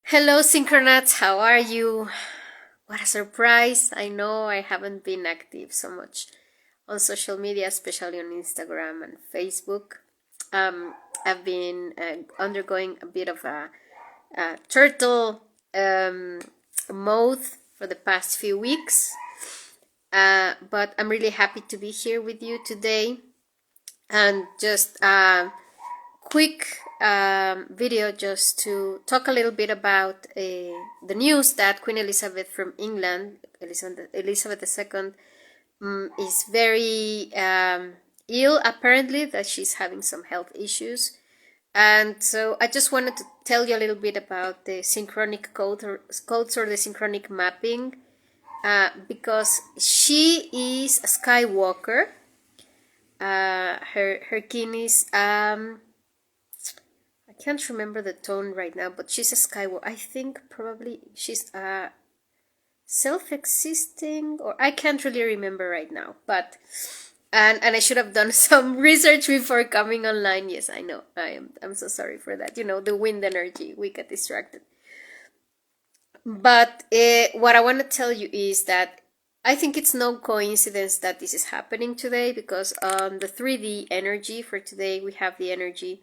Hello, Synchronauts. How are you? What a surprise. I know I haven't been active so much on social media, especially on Instagram and Facebook. I've been undergoing a bit of a turtle mode for the past few weeks. But I'm really happy to be here with you today and just quick video just to talk a little bit about the news that Queen Elizabeth from England, Elizabeth II, is very ill, apparently, that she's having some health issues. And so I just wanted to tell you a little bit about the synchronic codes or the synchronic mapping, because she is a Skywalker. Her kin is I can't remember the tone right now, but she's a Skywalker. I think probably she's self-existing, or I can't really remember right now. But and I should have done some research before coming online. Yes, I know. I'm so sorry for that. You know, the wind energy, we get distracted. But what I want to tell you is that I think it's no coincidence that this is happening today, because on the 3D energy for today, we have the energy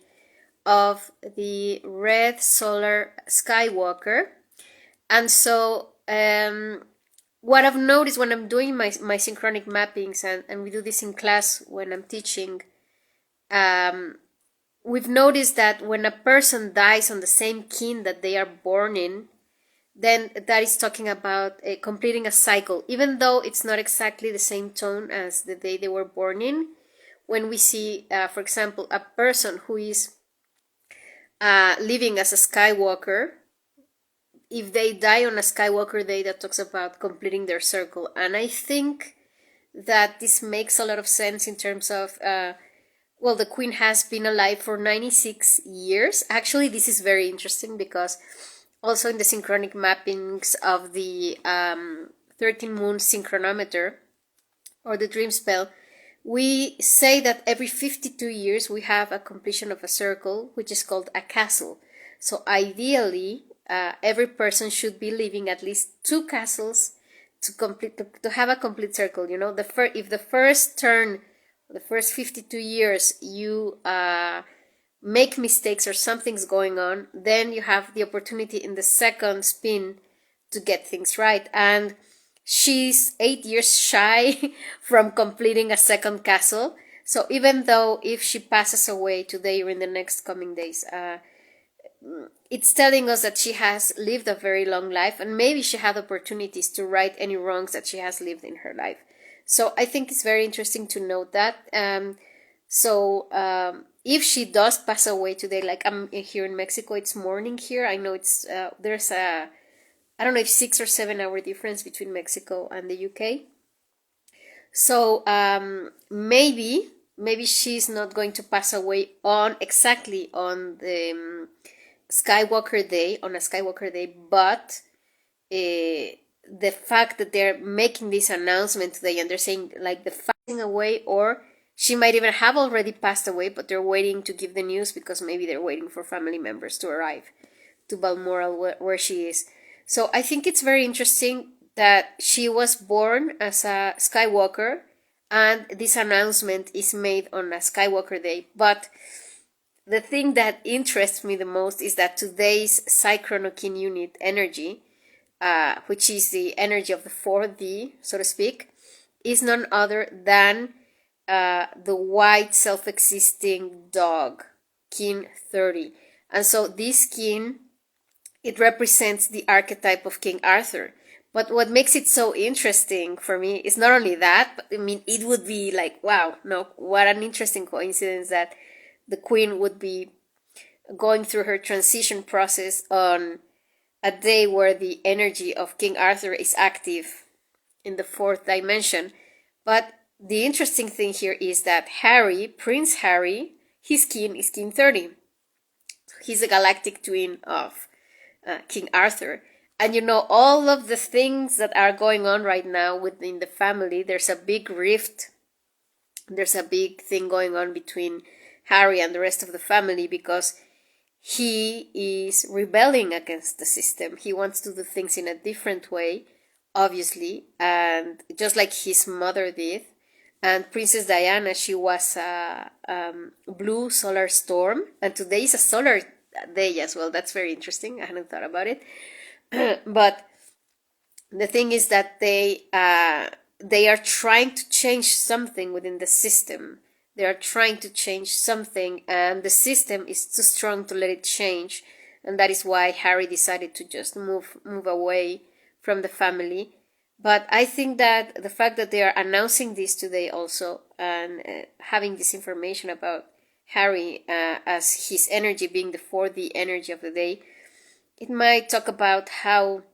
of the red Solar Skywalker. And so what I've noticed when I'm doing my synchronic mappings, and we do this in class when I'm teaching, we've noticed that when a person dies on the same kin that they are born in, then that is talking about completing a cycle, even though it's not exactly the same tone as the day they were born in. When we see, for example, a person who is living as a Skywalker, if they die on a Skywalker day, that talks about completing their circle. And I think that this makes a lot of sense in terms of, well, the Queen has been alive for 96 years. Actually, this is very interesting because also in the synchronic mappings of the 13 moon synchronometer or the dream spell, we say that every 52 years we have a completion of a circle, which is called a castle. So ideally, every person should be living at least 2 castles to have a complete circle. You know, if the first turn, the first 52 years, you make mistakes or something's going on, then you have the opportunity in the second spin to get things right. And she's 8 years shy from completing a second castle. So even though if she passes away today or in the next coming days, it's telling us that she has lived a very long life, and maybe she had opportunities to right any wrongs that she has lived in her life. So I think it's very interesting to note that. If she does pass away today, like I'm here in Mexico, it's morning here. I know it's there's a, I don't know if 6 or 7 hour difference between Mexico and the UK. So maybe she's not going to pass away on exactly on the Skywalker day, on a Skywalker day, but the fact that they're making this announcement today and they're saying like the passing away, or she might even have already passed away, but they're waiting to give the news because maybe they're waiting for family members to arrive to Balmoral where she is. So I think it's very interesting that she was born as a Skywalker and this announcement is made on a Skywalker day. But the thing that interests me the most is that today's synchronic unit energy, which is the energy of the 4D, so to speak, is none other than the white self-existing dog, kin 30. And so this kin, it represents the archetype of King Arthur. But what makes it so interesting for me is not only that, but I mean, it would be like, wow, no, what an interesting coincidence that the Queen would be going through her transition process on a day where the energy of King Arthur is active in the 4th dimension. But the interesting thing here is that Harry, Prince Harry, his kin is kin 30. He's a galactic twin of King Arthur. And you know, all of the things that are going on right now within the family, there's a big rift. There's a big thing going on between Harry and the rest of the family because he is rebelling against the system. He wants to do things in a different way, obviously, and just like his mother did. And Princess Diana, she was a blue solar storm, and today is a solar day as well. That's very interesting. I hadn't thought about it. But the thing is that they are trying to change something within the system. They are trying to change something, and the system is too strong to let it change, and that is why Harry decided to just move away from the family. But I think that the fact that they are announcing this today also, and having this information about Harry as his energy being the 4D energy of the day, it might talk about how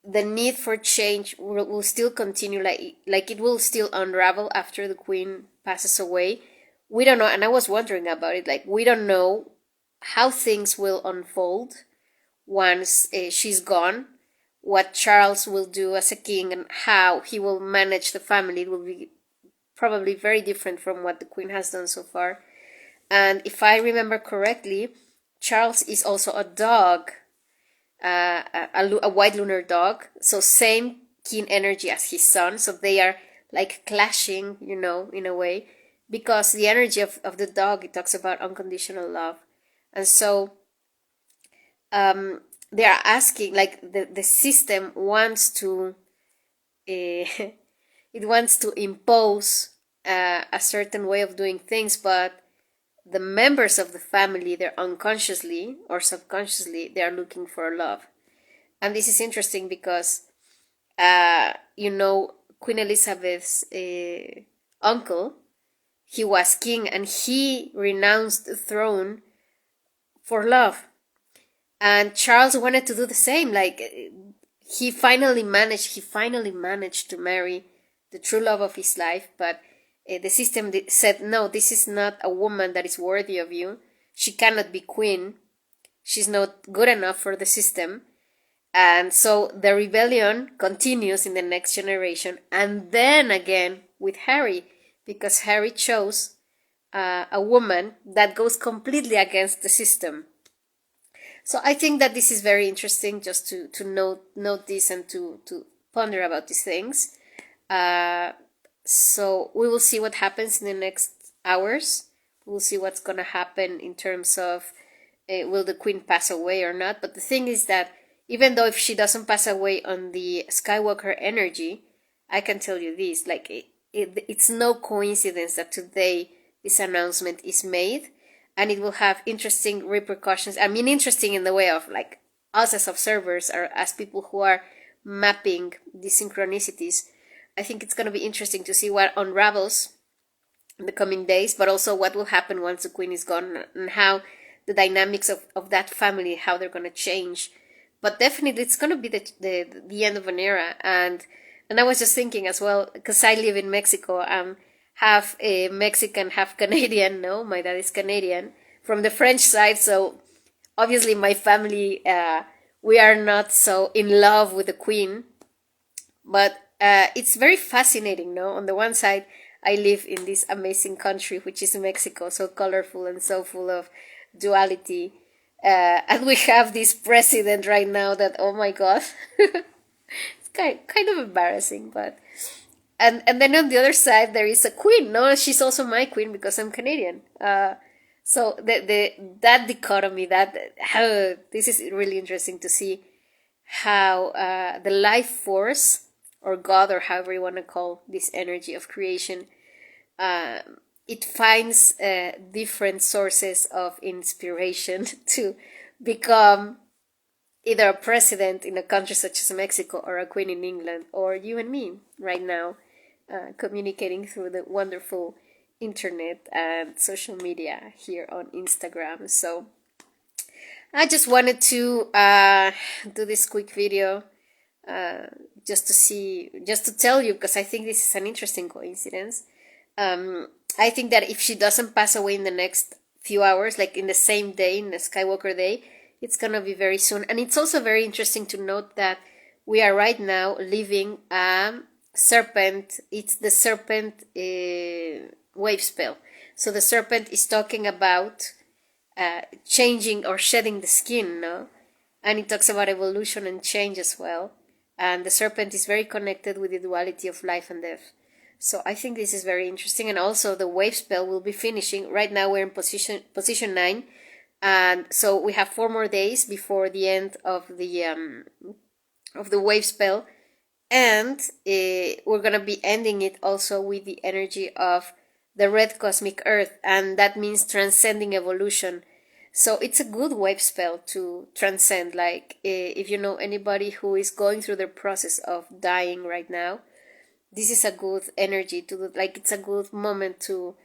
the need for change will still continue, like it will still unravel after the queen passes away. We don't know, and I was wondering about it, like we don't know how things will unfold once she's gone, what Charles will do as a king and how he will manage the family. It will be probably very different from what the queen has done so far. And if I remember correctly, Charles is also a dog, a white lunar dog, so same kin energy as his son, so they are like clashing, in a way, because the energy of the dog, it talks about unconditional love. And so they are asking, like the system wants to it wants to impose a certain way of doing things, but the members of the family, they're unconsciously or subconsciously, they are looking for love. And this is interesting because Queen Elizabeth's uncle, he was king, and he renounced the throne for love. And Charles wanted to do the same. Like he finally managed to marry the true love of his life, but the system said, no, this is not a woman that is worthy of you. She cannot be queen. She's not good enough for the system. And so the rebellion continues in the next generation, and then again with Harry, because Harry chose a woman that goes completely against the system. So I think that this is very interesting, just to note this and to ponder about these things. So we will see what happens in the next hours. We'll see what's going to happen in terms of will the queen pass away or not. But the thing is that even though if she doesn't pass away on the Skywalker energy, I can tell you this, like it's no coincidence that today this announcement is made, and it will have interesting repercussions. I mean, interesting in the way of like us as observers or as people who are mapping the synchronicities. I think it's going to be interesting to see what unravels in the coming days, but also what will happen once the queen is gone, and how the dynamics of that family, how they're going to change. But definitely it's going to be the end of an era. And I was just thinking as well, because I live in Mexico, I'm half Mexican, half Canadian. No, my dad is Canadian from the French side, so obviously my family, we are not so in love with the queen. But it's very fascinating, no? On the one side, I live in this amazing country, which is Mexico, so colorful and so full of duality. And we have this president right now that, oh my God, it's kind of embarrassing. But and then on the other side, there is a queen. No, she's also my queen because I'm Canadian. So that dichotomy, this is really interesting to see how the life force, or God, or however you want to call this energy of creation, it finds different sources of inspiration to become either a president in a country such as Mexico, or a queen in England, or you and me right now, communicating through the wonderful internet and social media here on Instagram. So I just wanted to do this quick video just to tell you, because I think this is an interesting coincidence. I think that if she doesn't pass away in the next few hours, like in the same day, in the Skywalker day, it's gonna be very soon. And it's also very interesting to note that we are right now living serpent. It's the serpent wave spell. So the serpent is talking about changing or shedding the skin, no? And it talks about evolution and change as well. And the serpent is very connected with the duality of life and death. So I think this is very interesting. And also the wave spell will be finishing. Right now we're in position 9. And so we have 4 more days before the end of the wave spell. And we're going to be ending it also with the energy of the red cosmic earth. And that means transcending evolution. So it's a good wave spell to transcend. Like if you know anybody who is going through the process of dying right now, this is a good energy to, like, it's a good moment to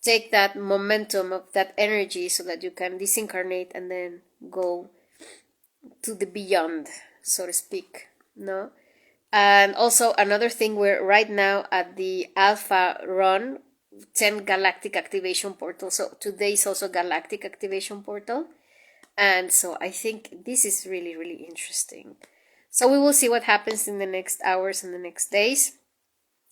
take that momentum of that energy so that you can disincarnate and then go to the beyond, so to speak, no? And also another thing, we're right now at the alpha run, 10 galactic activation portal. So today is also galactic activation portal. And so I think this is really, really interesting. So we will see what happens in the next hours and the next days.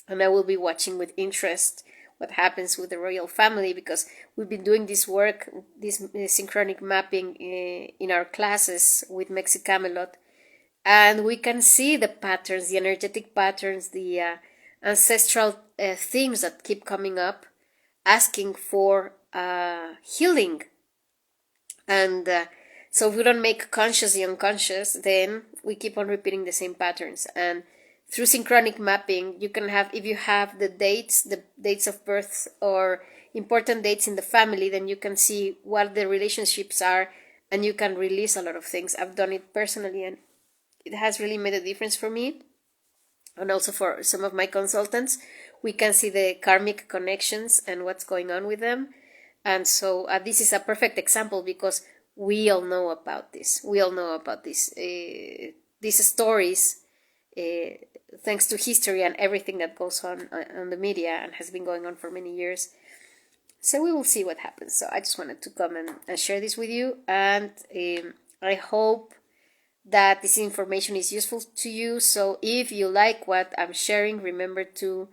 And I will be watching with interest what happens with the royal family, because we've been doing this work, this synchronic mapping in our classes with Mexxicamelot. And we can see the patterns, the energetic patterns, the ancestral themes that keep coming up, asking for healing. And so if we don't make conscious the unconscious, then we keep on repeating the same patterns. And through synchronic mapping, you can have, if you have the dates of birth or important dates in the family, then you can see what the relationships are, and you can release a lot of things. I've done it personally, and it has really made a difference for me, and also for some of my consultants. We can see the karmic connections and what's going on with them. And so this is a perfect example, because we all know about this. We all know about this, these stories, thanks to history and everything that goes on the media and has been going on for many years. So we will see what happens. So I just wanted to come and share this with you. And I hope that this information is useful to you. So if you like what I'm sharing, remember to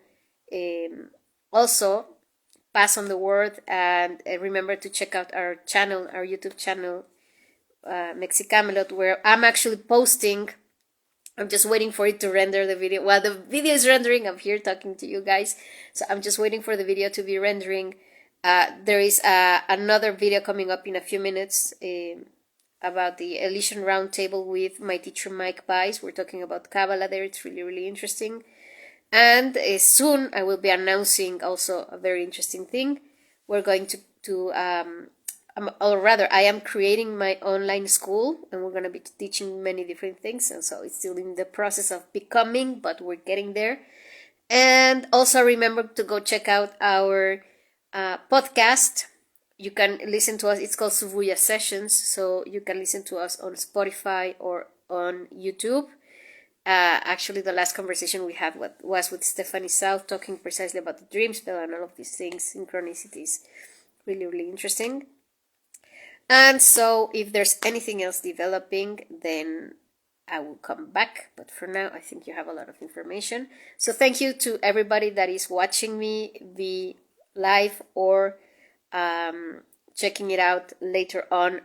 also pass on the word, and remember to check out our channel, our YouTube channel, Mexxicamelot, where I'm actually posting. I'm just waiting for it to render the video. Well, the video is rendering. I'm here talking to you guys, so I'm just waiting for the video to be rendering. There is another video coming up in a few minutes about the Elysian Roundtable with my teacher Mike Bice. We're talking about Kabbalah there. It's really, really interesting. And soon I will be announcing also a very interesting thing. We're going to or rather, I am creating my online school, and we're going to be teaching many different things. And so it's still in the process of becoming, but we're getting there. And also remember to go check out our podcast. You can listen to us. It's called Suvuya Sessions. So you can listen to us on Spotify or on YouTube. Actually, the last conversation we had was with Stephanie South, talking precisely about the dream spell and all of these things, synchronicities. Really, really interesting. And so if there's anything else developing, then I will come back. But for now, I think you have a lot of information. So thank you to everybody that is watching me, be live or checking it out later on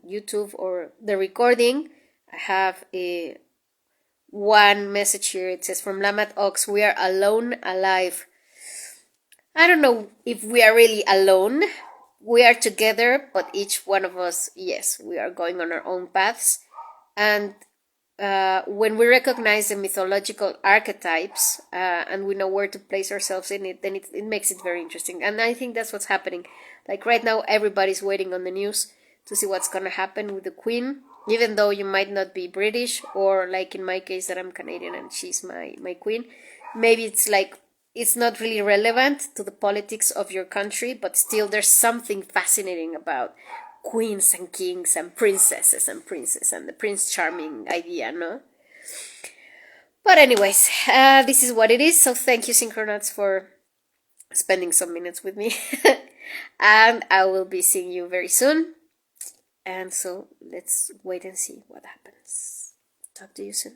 YouTube or the recording. I have one message here. It says, from Lamat Ox, we are alone, alive. I don't know if we are really alone. We are together, but each one of us, yes, we are going on our own paths. And when we recognize the mythological archetypes and we know where to place ourselves in it, then it makes it very interesting. And I think that's what's happening. Like right now, everybody's waiting on the news to see what's going to happen with the Queen, even though you might not be British, or like in my case that I'm Canadian and she's my Queen. Maybe it's like, it's not really relevant to the politics of your country, but still there's something fascinating about queens and kings and princesses and princes and the Prince Charming idea, no? But anyways, this is what it is. So thank you, Synchronauts, for spending some minutes with me. And I will be seeing you very soon. And so let's wait and see what happens. Talk to you soon.